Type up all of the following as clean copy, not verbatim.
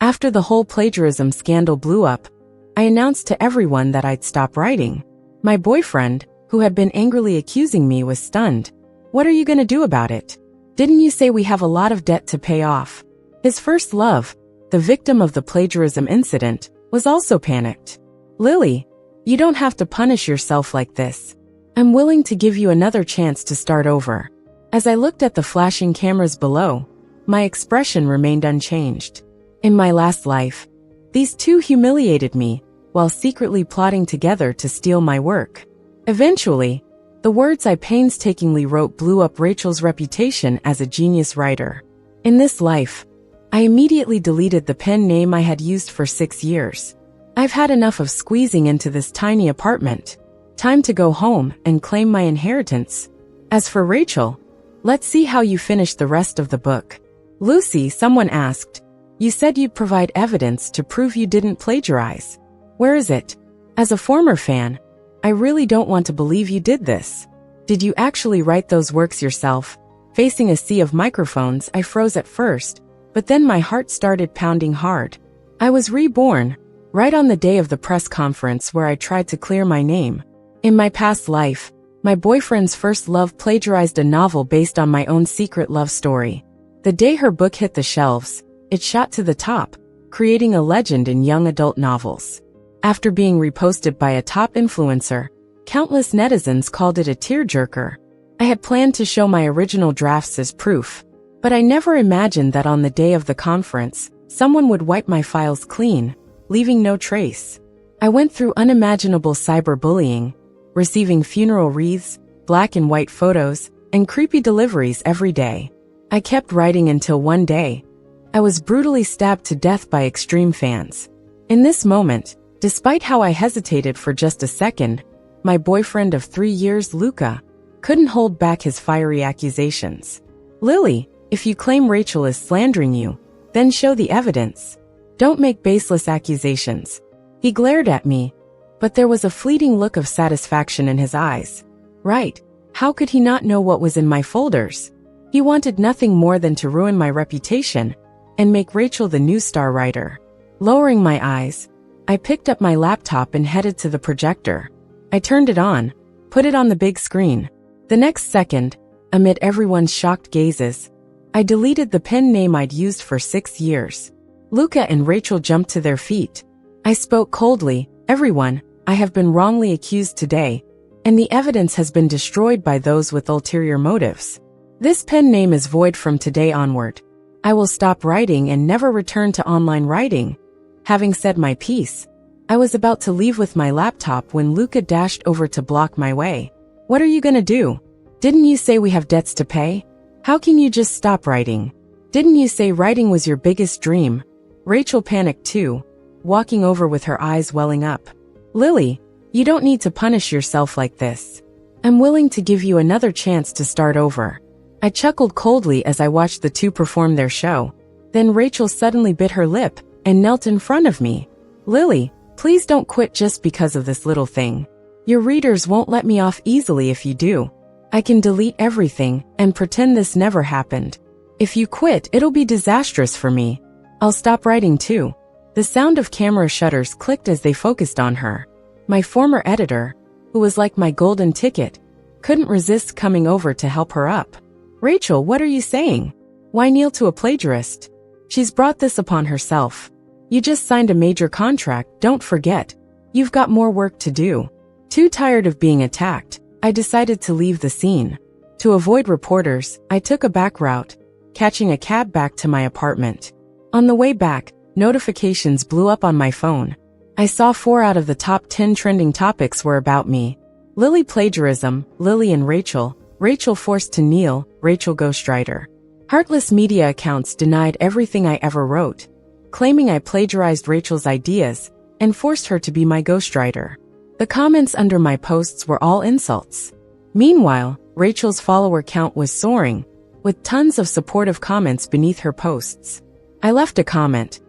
After the whole plagiarism scandal blew up, I announced to everyone that I'd stop writing. My boyfriend, who had been angrily accusing me, was stunned. "What are you gonna do about it? Didn't you say we have a lot of debt to pay off?" His first love, the victim of the plagiarism incident, was also panicked. "Lily, you don't have to punish yourself like this. I'm willing to give you another chance to start over." As I looked at the flashing cameras below, my expression remained unchanged. In my last life, these two humiliated me while secretly plotting together to steal my work. Eventually, the words I painstakingly wrote blew up Rachel's reputation as a genius writer. In this life, I immediately deleted the pen name I had used for 6 years. I've had enough of squeezing into this tiny apartment. Time to go home and claim my inheritance. As for Rachel, let's see how you finish the rest of the book. "Lucy," someone asked, "you said you'd provide evidence to prove you didn't plagiarize. Where is it?" As a former fan, I really don't want to believe you did this. Did you actually write those works yourself? Facing a sea of microphones, I froze at first, but then my heart started pounding hard. I was reborn, right on the day of the press conference where I tried to clear my name. In my past life, my boyfriend's first love plagiarized a novel based on my own secret love story. The day her book hit the shelves, it shot to the top, creating a legend in young adult novels. After being reposted by a top influencer, countless netizens called it a tearjerker. I had planned to show my original drafts as proof, but I never imagined that on the day of the conference, someone would wipe my files clean, leaving no trace. I went through unimaginable cyberbullying, receiving funeral wreaths, black and white photos, and creepy deliveries every day. I kept writing until one day, I was brutally stabbed to death by extreme fans. In this moment, despite how I hesitated for just a second, my boyfriend of 3 years, Luca, couldn't hold back his fiery accusations. "Lily, if you claim Rachel is slandering you, then show the evidence. Don't make baseless accusations." He glared at me, but there was a fleeting look of satisfaction in his eyes. Right, how could he not know what was in my folders? He wanted nothing more than to ruin my reputation and make Rachel the new star writer. Lowering my eyes, I picked up my laptop and headed to the projector. I turned it on, put it on the big screen. The next second, amid everyone's shocked gazes, I deleted the pen name I'd used for 6 years. Luca and Rachel jumped to their feet. I spoke coldly, "Everyone, I have been wrongly accused today, and the evidence has been destroyed by those with ulterior motives. This pen name is void from today onward. I will stop writing and never return to online writing." Having said my piece, I was about to leave with my laptop when Luca dashed over to block my way. "What are you gonna do? Didn't you say we have debts to pay? How can you just stop writing? Didn't you say writing was your biggest dream?" Rachel panicked too, walking over with her eyes welling up. "Lily, you don't need to punish yourself like this. I'm willing to give you another chance to start over." I chuckled coldly as I watched the two perform their show. Then Rachel suddenly bit her lip and knelt in front of me. "Lily, please don't quit just because of this little thing. Your readers won't let me off easily if you do. I can delete everything and pretend this never happened. If you quit, it'll be disastrous for me. I'll stop writing too." The sound of camera shutters clicked as they focused on her. My former editor, who was like my golden ticket, couldn't resist coming over to help her up. "Rachel, what are you saying? Why kneel to a plagiarist? She's brought this upon herself. You just signed a major contract, don't forget. You've got more work to do." Too tired of being attacked, I decided to leave the scene. To avoid reporters, I took a back route, catching a cab back to my apartment. On the way back, notifications blew up on my phone. I saw 4 out of the top 10 trending topics were about me. Lily plagiarism, Lily and Rachel, Rachel forced to kneel, Rachel ghostwriter. Heartless media accounts denied everything I ever wrote, claiming I plagiarized Rachel's ideas and forced her to be my ghostwriter. The comments under my posts were all insults. Meanwhile, Rachel's follower count was soaring, with tons of supportive comments beneath her posts. I left a comment.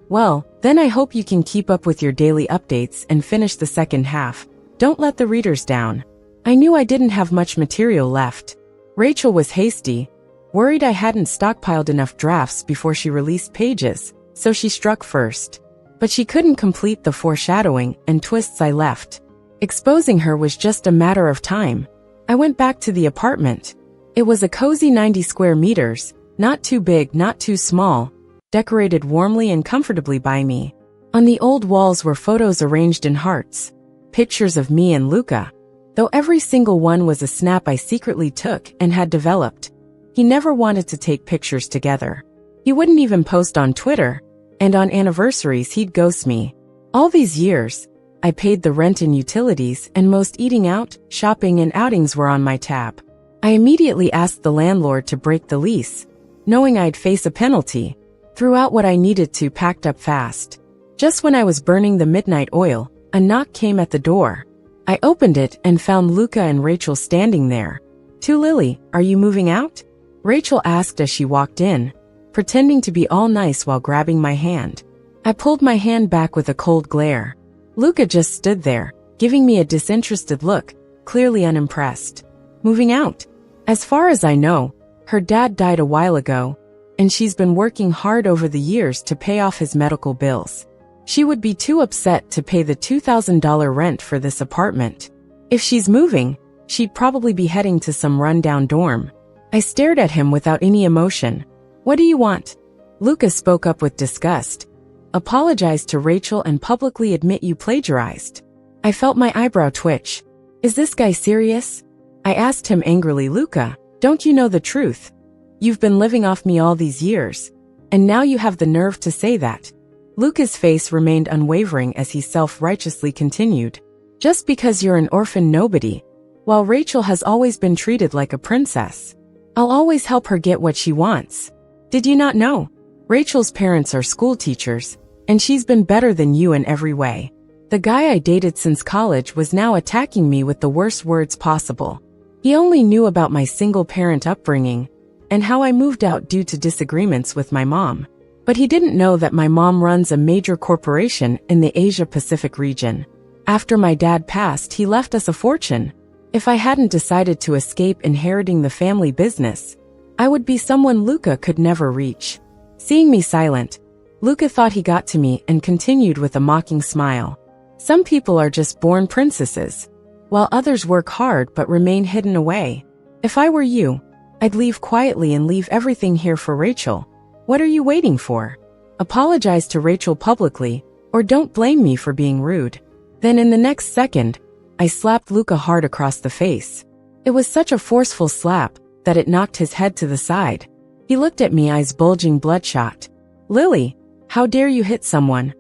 "Well, then I hope you can keep up with your daily updates and finish the second half. Don't let the readers down." I knew I didn't have much material left. Rachel was hasty, worried I hadn't stockpiled enough drafts before she released pages, so she struck first. But she couldn't complete the foreshadowing and twists I left. Exposing her was just a matter of time. I went back to the apartment. It was a cozy 90 square meters, not too big, not too small, decorated warmly and comfortably by me. On the old walls were photos arranged in hearts, pictures of me and Luca, though every single one was a snap I secretly took and had developed. He never wanted to take pictures together. He wouldn't even post on Twitter, and on anniversaries he'd ghost me. All these years, I paid the rent and utilities, and most eating out, shopping and outings were on my tab. I immediately asked the landlord to break the lease, knowing I'd face a penalty. Threw out what I needed to, packed up fast. Just when I was burning the midnight oil, a knock came at the door. I opened it and found Luca and Rachel standing there. "To Lily, are you moving out?" Rachel asked as she walked in, pretending to be all nice while grabbing my hand. I pulled my hand back with a cold glare. Luca just stood there, giving me a disinterested look, clearly unimpressed. "Moving out? As far as I know, her dad died a while ago, and she's been working hard over the years to pay off his medical bills. She would be too upset to pay the $2,000 rent for this apartment. If she's moving, she'd probably be heading to some rundown dorm." I stared at him without any emotion. "What do you want?" Luca spoke up with disgust. "Apologize to Rachel and publicly admit you plagiarized." I felt my eyebrow twitch. "Is this guy serious?" I asked him angrily. "Luca, don't you know the truth? You've been living off me all these years, and now you have the nerve to say that." Luca's face remained unwavering as he self-righteously continued. "Just because you're an orphan nobody, while Rachel has always been treated like a princess. I'll always help her get what she wants. Did you not know? Rachel's parents are school teachers, and she's been better than you in every way." The guy I dated since college was now attacking me with the worst words possible. He only knew about my single-parent upbringing and how I moved out due to disagreements with my mom. But he didn't know that my mom runs a major corporation in the Asia-Pacific region. After my dad passed, he left us a fortune. If I hadn't decided to escape inheriting the family business, I would be someone Luca could never reach. Seeing me silent, Luca thought he got to me and continued with a mocking smile. "Some people are just born princesses, while others work hard but remain hidden away. If I were you, I'd leave quietly and leave everything here for Rachel. What are you waiting for? Apologize to Rachel publicly, or don't blame me for being rude." Then in the next second, I slapped Luca hard across the face. It was such a forceful slap that it knocked his head to the side. He looked at me, eyes bulging bloodshot. "Lily, how dare you hit someone?"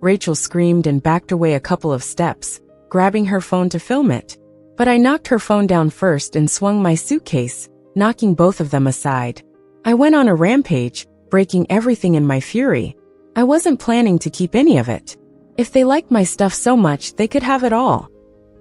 Rachel screamed and backed away a couple of steps, grabbing her phone to film it. But I knocked her phone down first and swung my suitcase, knocking both of them aside. I went on a rampage, breaking everything in my fury. I wasn't planning to keep any of it. If they liked my stuff so much, they could have it all.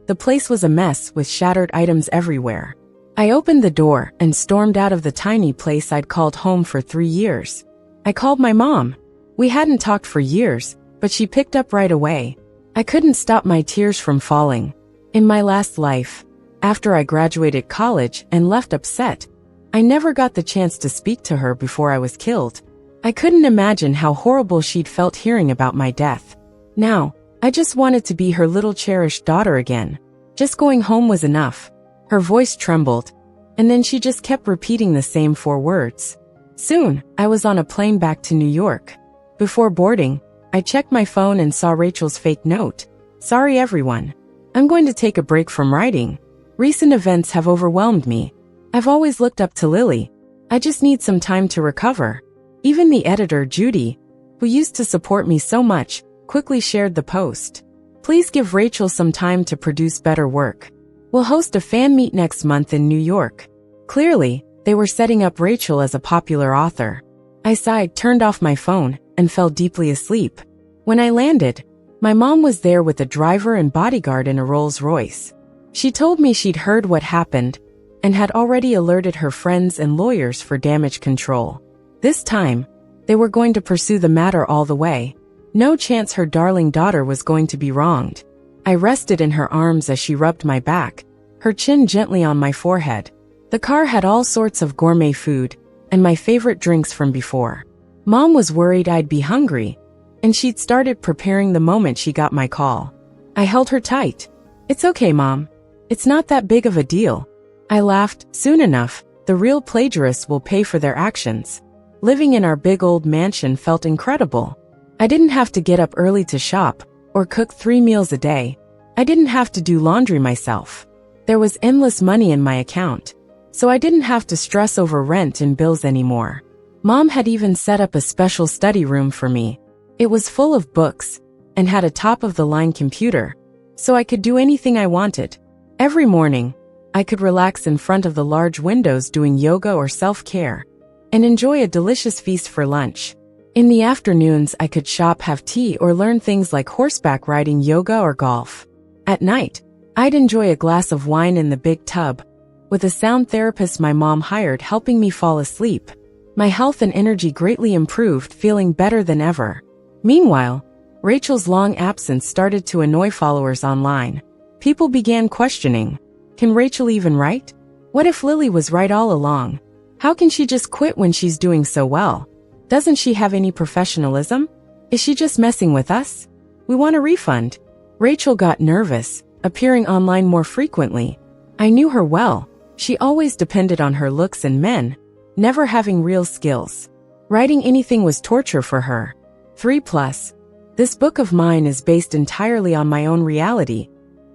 The place was a mess with shattered items everywhere. I opened the door and stormed out of the tiny place I'd called home for 3 years. I called my mom. We hadn't talked for years, but she picked up right away. I couldn't stop my tears from falling. In my last life, after I graduated college and left upset, I never got the chance to speak to her before I was killed. I couldn't imagine how horrible she'd felt hearing about my death. Now, I just wanted to be her little cherished daughter again. Just going home was enough. Her voice trembled, and then she just kept repeating the same 4 words. Soon, I was on a plane back to New York. Before boarding, I checked my phone and saw Rachel's fake note. "Sorry everyone. I'm going to take a break from writing. Recent events have overwhelmed me. I've always looked up to Lily. I just need some time to recover." Even the editor, Judy, who used to support me so much, quickly shared the post. "Please give Rachel some time to produce better work. We'll host a fan meet next month in New York." Clearly, they were setting up Rachel as a popular author. I sighed, turned off my phone, and fell deeply asleep. When I landed, my mom was there with a driver and bodyguard in a Rolls-Royce. She told me she'd heard what happened and had already alerted her friends and lawyers for damage control. This time, they were going to pursue the matter all the way. No chance her darling daughter was going to be wronged. I rested in her arms as she rubbed my back, her chin gently on my forehead. The car had all sorts of gourmet food and my favorite drinks from before. Mom was worried I'd be hungry, and she'd started preparing the moment she got my call. I held her tight. "It's okay, Mom. It's not that big of a deal." I laughed. Soon enough, the real plagiarists will pay for their actions. Living in our big old mansion felt incredible. I didn't have to get up early to shop, or cook 3 meals a day. I didn't have to do laundry myself. There was endless money in my account, so I didn't have to stress over rent and bills anymore. Mom had even set up a special study room for me. It was full of books, and had a top-of-the-line computer, so I could do anything I wanted. Every morning, I could relax in front of the large windows doing yoga or self-care, and enjoy a delicious feast for lunch. In the afternoons, I could shop, have tea, or learn things like horseback riding, yoga, or golf. At night, I'd enjoy a glass of wine in the big tub, with a sound therapist my mom hired helping me fall asleep. My health and energy greatly improved, feeling better than ever. Meanwhile, Rachel's long absence started to annoy followers online. People began questioning, can Rachel even write? What if Lily was right all along? How can she just quit when she's doing so well? Doesn't she have any professionalism? Is she just messing with us? We want a refund. Rachel got nervous, appearing online more frequently. I knew her well. She always depended on her looks and men, never having real skills. Writing anything was torture for her. 3+. This book of mine is based entirely on my own reality,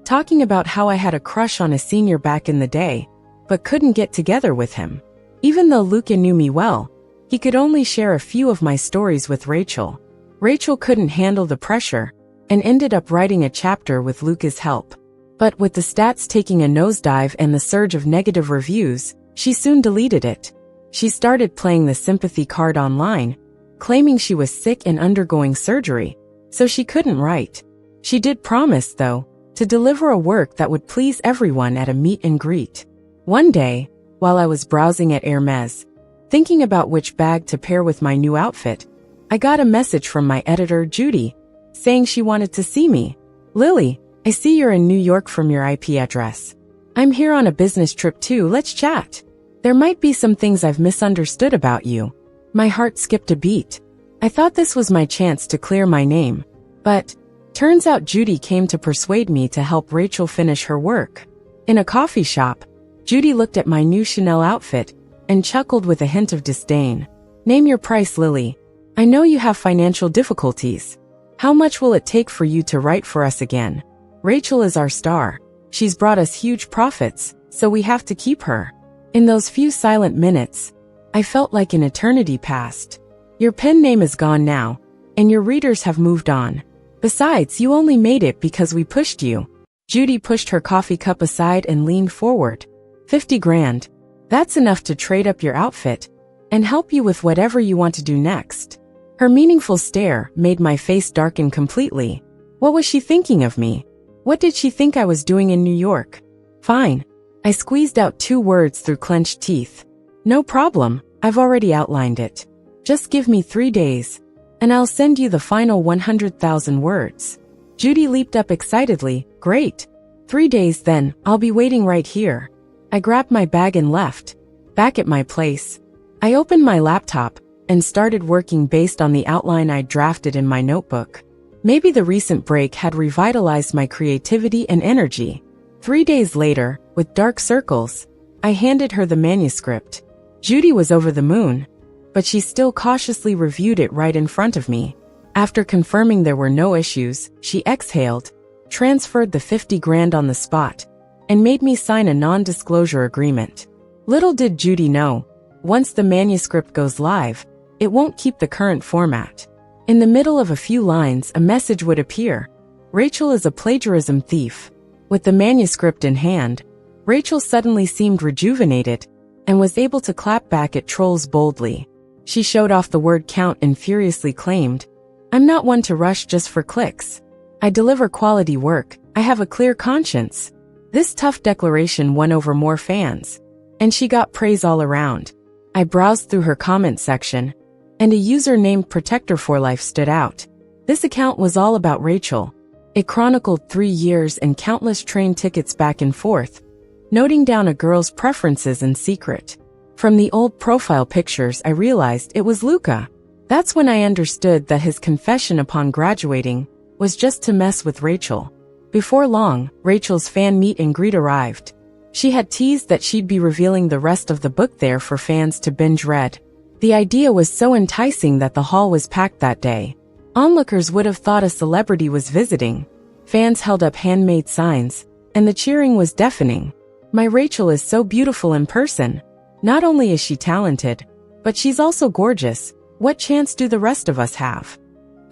talking about how I had a crush on a senior back in the day, but couldn't get together with him. Even though Luca knew me well, he could only share a few of my stories with Rachel. Rachel couldn't handle the pressure, and ended up writing a chapter with Luca's help. But with the stats taking a nosedive and the surge of negative reviews, she soon deleted it. She started playing the sympathy card online, claiming she was sick and undergoing surgery, so she couldn't write. She did promise, though, to deliver a work that would please everyone at a meet and greet. One day, while I was browsing at Hermes, thinking about which bag to pair with my new outfit, I got a message from my editor, Judy, saying she wanted to see me. "Lily, I see you're in New York from your IP address. I'm here on a business trip too, let's chat. There might be some things I've misunderstood about you." My heart skipped a beat. I thought this was my chance to clear my name. But turns out Judy came to persuade me to help Rachel finish her work. In a coffee shop, Judy looked at my new Chanel outfit and chuckled with a hint of disdain. "Name your price, Lily. I know you have financial difficulties. How much will it take for you to write for us again? Rachel is our star. She's brought us huge profits, so we have to keep her." In those few silent minutes, I felt like an eternity passed. "Your pen name is gone now, and your readers have moved on. Besides, you only made it because we pushed you." Judy pushed her coffee cup aside and leaned forward. 50 grand. That's enough to trade up your outfit and help you with whatever you want to do next. Her meaningful stare made my face darken completely. What was she thinking of me? What did she think I was doing in New York? "Fine." I squeezed out 2 words through clenched teeth. "No problem, I've already outlined it. Just give me 3 days, and I'll send you the final 100,000 words. Judy leaped up excitedly. "Great. 3 days then, I'll be waiting right here." I grabbed my bag and left. Back at my place, I opened my laptop and started working based on the outline I'd drafted in my notebook. Maybe the recent break had revitalized my creativity and energy. 3 days later, with dark circles, I handed her the manuscript. Judy was over the moon, but she still cautiously reviewed it right in front of me. After confirming there were no issues, she exhaled, transferred the 50 grand on the spot, and made me sign a non-disclosure agreement. Little did Judy know, once the manuscript goes live, it won't keep the current format. In the middle of a few lines, a message would appear. "Rachel is a plagiarism thief." With the manuscript in hand, Rachel suddenly seemed rejuvenated and was able to clap back at trolls boldly. She showed off the word count and furiously claimed, "I'm not one to rush just for clicks. I deliver quality work. I have a clear conscience." This tough declaration won over more fans, and she got praise all around. I browsed through her comment section, and a user named Protector4Life stood out. This account was all about Rachel. It chronicled 3 years and countless train tickets back and forth, noting down a girl's preferences in secret. From the old profile pictures, I realized it was Luca. That's when I understood that his confession upon graduating was just to mess with Rachel. Before long, Rachel's fan meet and greet arrived. She had teased that she'd be revealing the rest of the book there for fans to binge read. The idea was so enticing that the hall was packed that day. Onlookers would have thought a celebrity was visiting. Fans held up handmade signs, and the cheering was deafening. My Rachel is so beautiful in person. Not only is she talented, but she's also gorgeous. What chance do the rest of us have?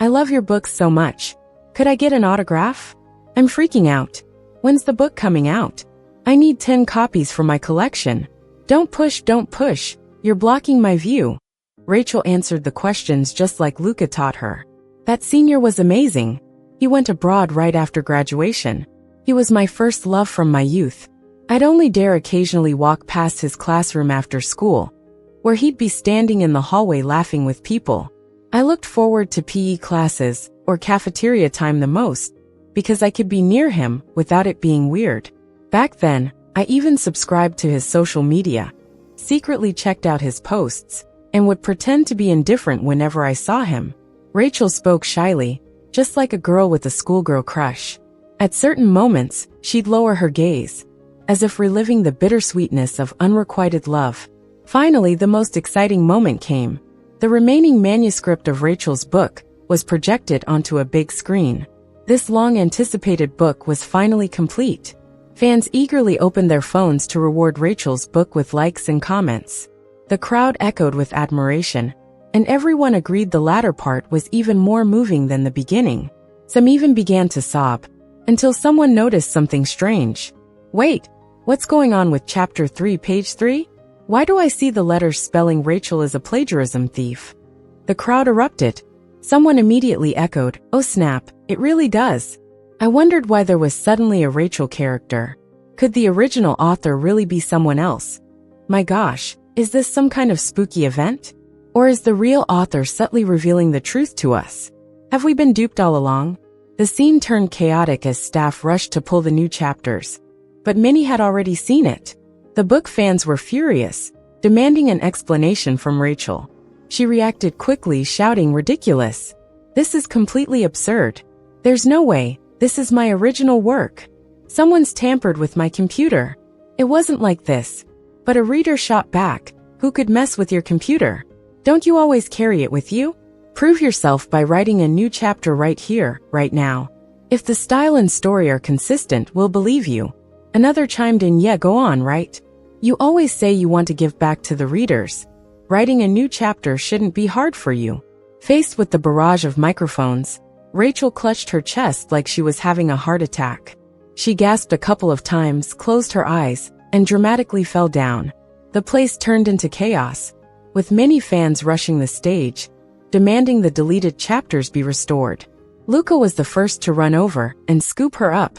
I love your books so much. Could I get an autograph? I'm freaking out. When's the book coming out? I need 10 copies for my collection. Don't push. You're blocking my view. Rachel answered the questions just like Luca taught her. That senior was amazing. He went abroad right after graduation. He was my first love from my youth. I'd only dare occasionally walk past his classroom after school, where he'd be standing in the hallway laughing with people. I looked forward to PE classes or cafeteria time the most, because I could be near him without it being weird. Back then, I even subscribed to his social media, secretly checked out his posts, and would pretend to be indifferent whenever I saw him. Rachel spoke shyly, just like a girl with a schoolgirl crush. At certain moments, she'd lower her gaze, as if reliving the bittersweetness of unrequited love. Finally, the most exciting moment came. The remaining manuscript of Rachel's book was projected onto a big screen. This long-anticipated book was finally complete. Fans eagerly opened their phones to reward Rachel's book with likes and comments. The crowd echoed with admiration, and everyone agreed the latter part was even more moving than the beginning. Some even began to sob, until someone noticed something strange. Wait, what's going on with chapter 3, page 3? Why do I see the letters spelling Rachel as a plagiarism thief? The crowd erupted. Someone immediately echoed, oh snap, it really does. I wondered why there was suddenly a Rachel character. Could the original author really be someone else? My gosh, is this some kind of spooky event? Or is the real author subtly revealing the truth to us? Have we been duped all along? The scene turned chaotic as staff rushed to pull the new chapters. But many had already seen it. The book fans were furious, demanding an explanation from Rachel. She reacted quickly, shouting, ridiculous. This is completely absurd. There's no way. This is my original work. Someone's tampered with my computer. It wasn't like this. But a reader shot back, who could mess with your computer? Don't you always carry it with you? Prove yourself by writing a new chapter right here, right now. If the style and story are consistent, we'll believe you. Another chimed in, yeah, go on, right? You always say you want to give back to the readers. Writing a new chapter shouldn't be hard for you. Faced with the barrage of microphones, Rachel clutched her chest like she was having a heart attack. She gasped a couple of times, closed her eyes, and dramatically fell down. The place turned into chaos, with many fans rushing the stage, demanding the deleted chapters be restored. Luca was the first to run over and scoop her up,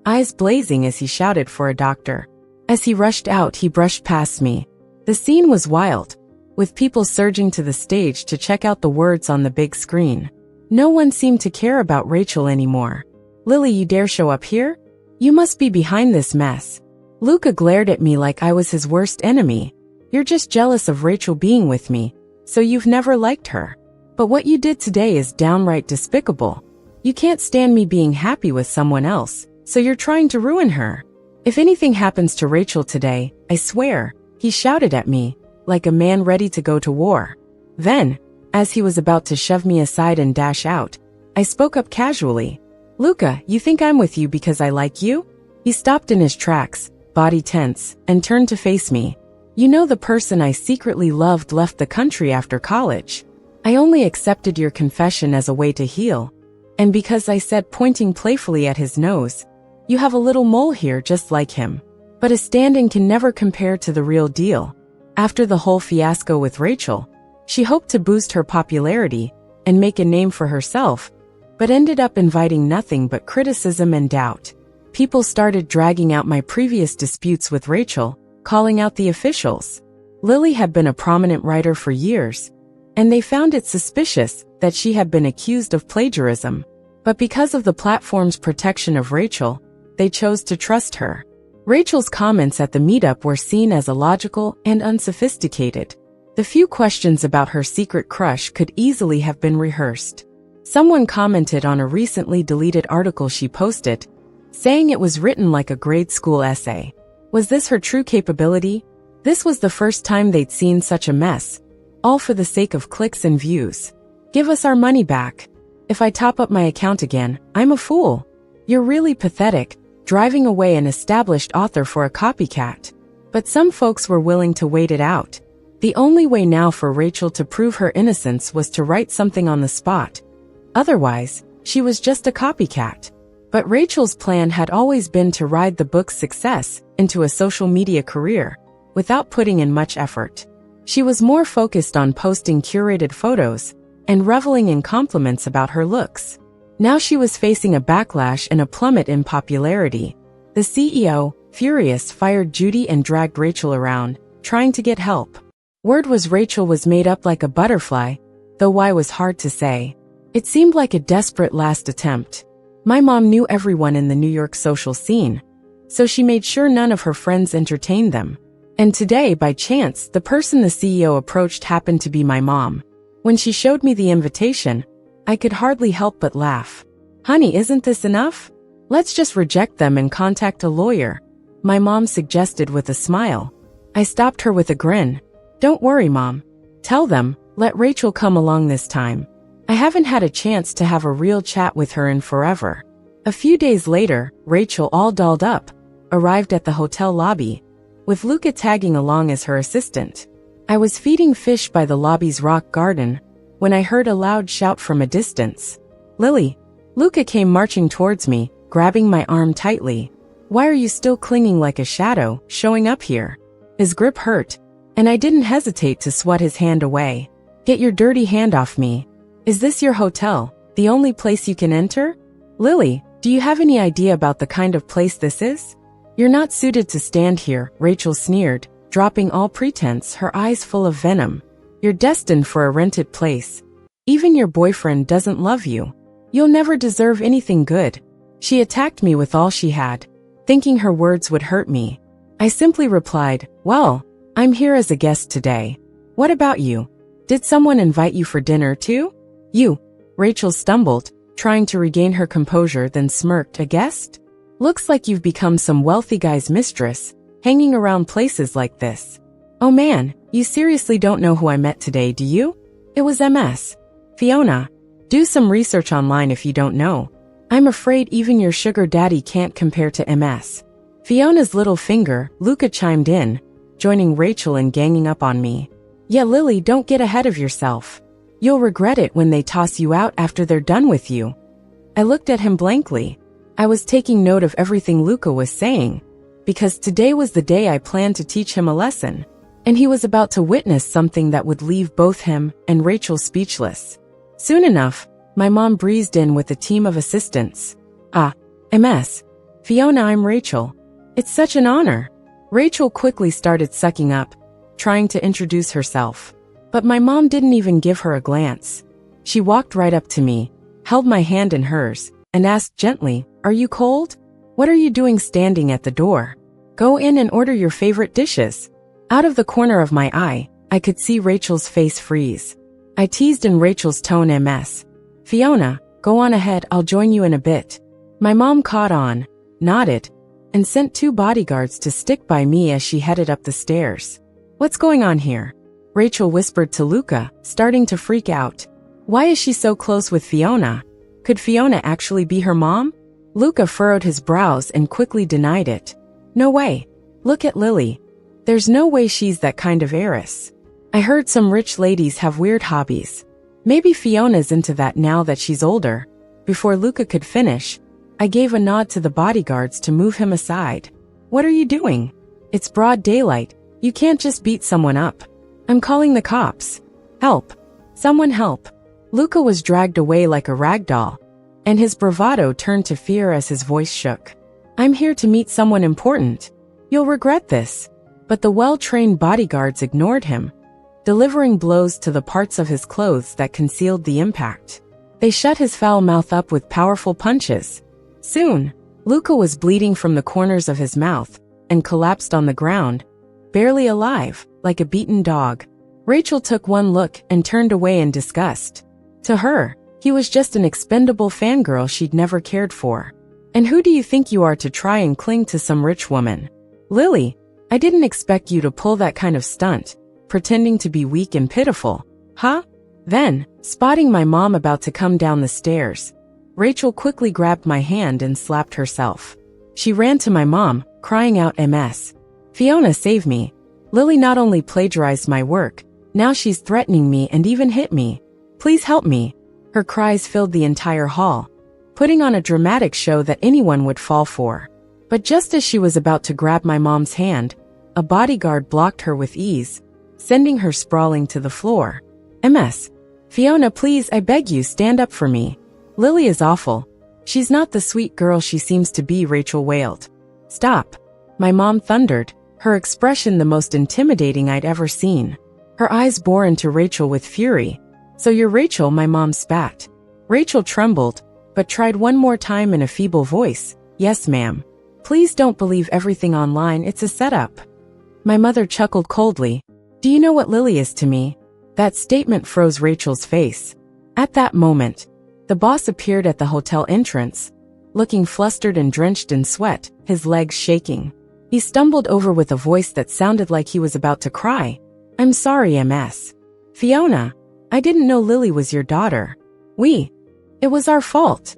eyes blazing as he shouted for a doctor. As he rushed out, he brushed past me. The scene was wild, with people surging to the stage to check out the words on the big screen. No one seemed to care about Rachel anymore. Lily, you dare show up here? You must be behind this mess. Luca glared at me like I was his worst enemy. You're just jealous of Rachel being with me, so you've never liked her. But what you did today is downright despicable. You can't stand me being happy with someone else, so you're trying to ruin her. If anything happens to Rachel today, I swear, he shouted at me, like a man ready to go to war. Then, as he was about to shove me aside and dash out, I spoke up casually. Luca, you think I'm with you because I like you? He stopped in his tracks, body tense, and turned to face me. You know, the person I secretly loved left the country after college. I only accepted your confession as a way to heal. And because I said, pointing playfully at his nose, you have a little mole here just like him. But a stand-in can never compare to the real deal. After the whole fiasco with Rachel, she hoped to boost her popularity and make a name for herself, but ended up inviting nothing but criticism and doubt. People started dragging out my previous disputes with Rachel, calling out the officials. Lily had been a prominent writer for years, and they found it suspicious that she had been accused of plagiarism. But because of the platform's protection of Rachel, they chose to trust her. Rachel's comments at the meetup were seen as illogical and unsophisticated. The few questions about her secret crush could easily have been rehearsed. Someone commented on a recently deleted article she posted, saying it was written like a grade school essay. Was this her true capability? This was the first time they'd seen such a mess, all for the sake of clicks and views. Give us our money back. If I top up my account again, I'm a fool. You're really pathetic, driving away an established author for a copycat. But some folks were willing to wait it out. The only way now for Rachel to prove her innocence was to write something on the spot. Otherwise, she was just a copycat. But Rachel's plan had always been to ride the book's success into a social media career, without putting in much effort. She was more focused on posting curated photos and reveling in compliments about her looks. Now she was facing a backlash and a plummet in popularity. The CEO, furious, fired Judy and dragged Rachel around, trying to get help. Word was Rachel was made up like a butterfly, though why was hard to say. It seemed like a desperate last attempt. My mom knew everyone in the New York social scene, so she made sure none of her friends entertained them. And today, by chance, the person the CEO approached happened to be my mom. When she showed me the invitation, I could hardly help but laugh. Honey, isn't this enough? Let's just reject them and contact a lawyer, my mom suggested with a smile. I stopped her with a grin. Don't worry, Mom. Tell them, let Rachel come along this time. I haven't had a chance to have a real chat with her in forever. A few days later, Rachel, all dolled up, arrived at the hotel lobby, with Luca tagging along as her assistant. I was feeding fish by the lobby's rock garden when I heard a loud shout from a distance. Lily! Luca came marching towards me, grabbing my arm tightly. Why are you still clinging like a shadow, showing up here? His grip hurt, and I didn't hesitate to swat his hand away. Get your dirty hand off me. Is this your hotel, the only place you can enter? Lily, do you have any idea about the kind of place this is? You're not suited to stand here, Rachel sneered, dropping all pretense, her eyes full of venom. You're destined for a rented place. Even your boyfriend doesn't love you. You'll never deserve anything good. She attacked me with all she had, thinking her words would hurt me. I simply replied, well, I'm here as a guest today. What about you? Did someone invite you for dinner too? You. Rachel stumbled, trying to regain her composure, then smirked. A guest? Looks like you've become some wealthy guy's mistress, hanging around places like this. Oh man, you seriously don't know who I met today, do you? It was MS. Fiona. Do some research online if you don't know. I'm afraid even your sugar daddy can't compare to MS. Fiona's little finger, Luca chimed in, joining Rachel in ganging up on me. Yeah, Lily, don't get ahead of yourself. You'll regret it when they toss you out after they're done with you. I looked at him blankly. I was taking note of everything Luca was saying, because today was the day I planned to teach him a lesson, and he was about to witness something that would leave both him and Rachel speechless. Soon enough, my mom breezed in with a team of assistants. Ah, MS. Fiona, I'm Rachel. It's such an honor. Rachel quickly started sucking up, trying to introduce herself. But my mom didn't even give her a glance. She walked right up to me, held my hand in hers, and asked gently, Are you cold? What are you doing standing at the door? Go in and order your favorite dishes. Out of the corner of my eye, I could see Rachel's face freeze. I teased in Rachel's tone, MS. Fiona, go on ahead, I'll join you in a bit. My mom caught on, nodded, and sent 2 bodyguards to stick by me as she headed up the stairs. What's going on here? Rachel whispered to Luca, starting to freak out. Why is she so close with Fiona? Could Fiona actually be her mom? Luca furrowed his brows and quickly denied it. No way. Look at Lily. There's no way she's that kind of heiress. I heard some rich ladies have weird hobbies. Maybe Fiona's into that now that she's older. Before Luca could finish, I gave a nod to the bodyguards to move him aside. What are you doing? It's broad daylight. You can't just beat someone up. I'm calling the cops. Help. Someone help. Luca was dragged away like a rag doll, and his bravado turned to fear as his voice shook. I'm here to meet someone important. You'll regret this. But the well-trained bodyguards ignored him, delivering blows to the parts of his clothes that concealed the impact. They shut his foul mouth up with powerful punches. Soon, Luca was bleeding from the corners of his mouth and collapsed on the ground, barely alive, like a beaten dog. Rachel took one look and turned away in disgust. To her, he was just an expendable fangirl she'd never cared for. And who do you think you are to try and cling to some rich woman? Lily, I didn't expect you to pull that kind of stunt, pretending to be weak and pitiful. Huh? Then, spotting my mom about to come down the stairs, Rachel quickly grabbed my hand and slapped herself. She ran to my mom, crying out, "MS. Fiona, save me. Lily not only plagiarized my work, now she's threatening me and even hit me. Please help me." Her cries filled the entire hall, putting on a dramatic show that anyone would fall for. But just as she was about to grab my mom's hand, a bodyguard blocked her with ease, sending her sprawling to the floor. "MS. Fiona, please, I beg you, stand up for me. Lily is awful. She's not the sweet girl she seems to be," Rachel wailed. "Stop," my mom thundered, her expression the most intimidating I'd ever seen. Her eyes bore into Rachel with fury. "So you're Rachel?" my mom spat. Rachel trembled, but tried one more time in a feeble voice. "Yes, ma'am. Please don't believe everything online, it's a setup." My mother chuckled coldly. "Do you know what Lily is to me?" That statement froze Rachel's face. At that moment, the boss appeared at the hotel entrance, looking flustered and drenched in sweat, his legs shaking. He stumbled over with a voice that sounded like he was about to cry. "I'm sorry, MS. Fiona. I didn't know Lily was your daughter. It was our fault."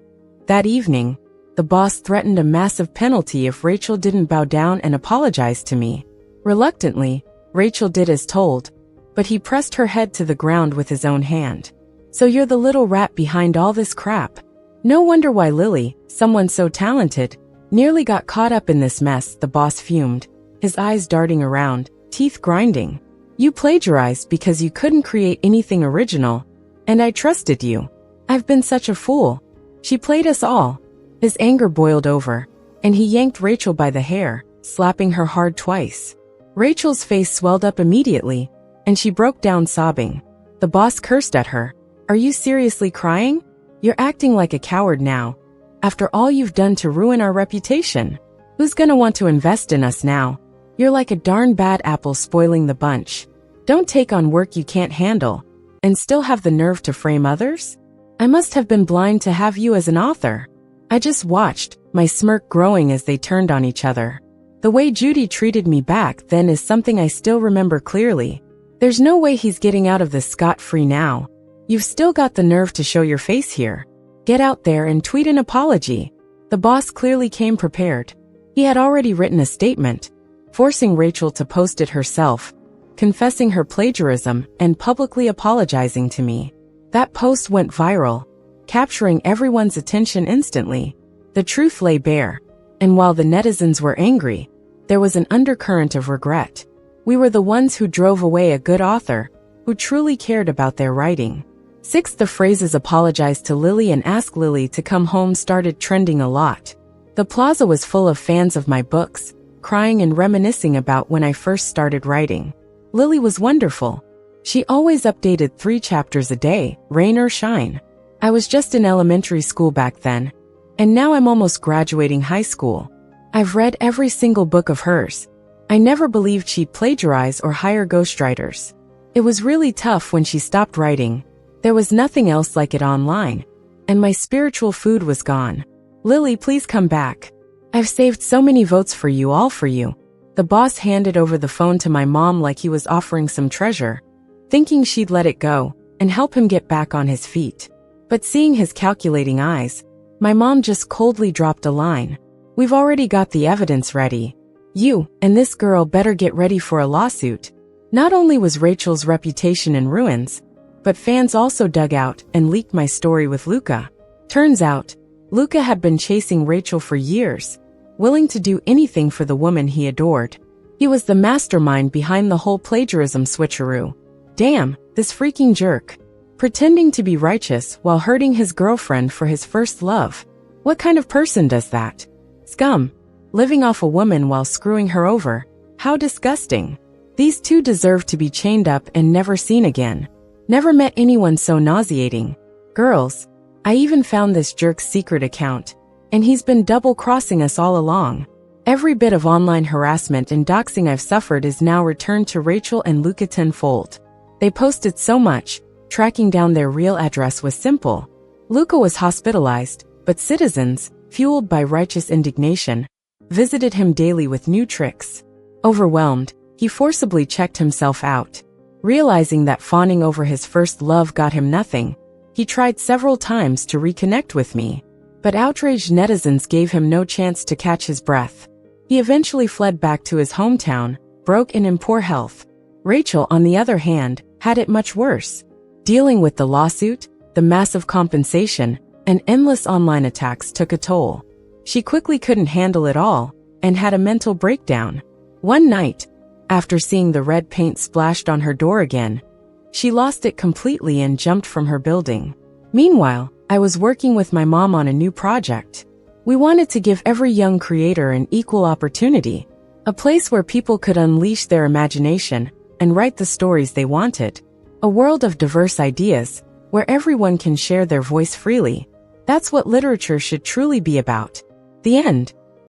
That evening, the boss threatened a massive penalty if Rachel didn't bow down and apologize to me. Reluctantly, Rachel did as told, but he pressed her head to the ground with his own hand. "So you're the little rat behind all this crap. No wonder why Lily, someone so talented, nearly got caught up in this mess," the boss fumed, his eyes darting around, teeth grinding. "You plagiarized because you couldn't create anything original, and I trusted you. I've been such a fool. She played us all." His anger boiled over, and he yanked Rachel by the hair, slapping her hard twice. Rachel's face swelled up immediately, and she broke down sobbing. The boss cursed at her. "Are you seriously crying? You're acting like a coward now. After all you've done to ruin our reputation. Who's gonna want to invest in us now? You're like a darn bad apple spoiling the bunch. Don't take on work you can't handle, and still have the nerve to frame others? I must have been blind to have you as an author." I just watched, my smirk growing as they turned on each other. The way Judy treated me back then is something I still remember clearly. There's no way he's getting out of this scot-free now. You've still got the nerve to show your face here. Get out there and tweet an apology. The boss clearly came prepared. He had already written a statement, forcing Rachel to post it herself, confessing her plagiarism and publicly apologizing to me. That post went viral, capturing everyone's attention instantly. The truth lay bare, and while the netizens were angry, there was an undercurrent of regret. We were the ones who drove away a good author, who truly cared about their writing. 6. The phrases "apologize to Lily" and "ask Lily to come home" started trending a lot. The plaza was full of fans of my books, crying and reminiscing about when I first started writing. Lily was wonderful. She always updated 3 chapters a day, rain or shine. I was just in elementary school back then, and now I'm almost graduating high school. I've read every single book of hers. I never believed she'd plagiarize or hire ghostwriters. It was really tough when she stopped writing. There was nothing else like it online, and my spiritual food was gone. "Lily, please come back. I've saved so many votes for you, all for you." The boss handed over the phone to my mom like he was offering some treasure, thinking she'd let it go and help him get back on his feet. But seeing his calculating eyes, my mom just coldly dropped a line. "We've already got the evidence ready. You and this girl better get ready for a lawsuit." Not only was Rachel's reputation in ruins, but fans also dug out and leaked my story with Luca. Turns out, Luca had been chasing Rachel for years, willing to do anything for the woman he adored. He was the mastermind behind the whole plagiarism switcheroo. Damn, this freaking jerk. Pretending to be righteous while hurting his girlfriend for his first love. What kind of person does that? Scum. Living off a woman while screwing her over. How disgusting. These two deserve to be chained up and never seen again. Never met anyone so nauseating. Girls, I even found this jerk's secret account, and he's been double-crossing us all along. Every bit of online harassment and doxing I've suffered is now returned to Rachel and Luca tenfold. They posted so much, tracking down their real address was simple. Luca was hospitalized, but citizens, fueled by righteous indignation, visited him daily with new tricks. Overwhelmed, he forcibly checked himself out. Realizing that fawning over his first love got him nothing, he tried several times to reconnect with me. But outraged netizens gave him no chance to catch his breath. He eventually fled back to his hometown, broke and in poor health. Rachel, on the other hand, had it much worse. Dealing with the lawsuit, the massive compensation, and endless online attacks took a toll. She quickly couldn't handle it all, and had a mental breakdown. One night, after seeing the red paint splashed on her door again, she lost it completely and jumped from her building. Meanwhile, I was working with my mom on a new project. We wanted to give every young creator an equal opportunity, a place where people could unleash their imagination and write the stories they wanted. A world of diverse ideas, where everyone can share their voice freely. That's what literature should truly be about. The end.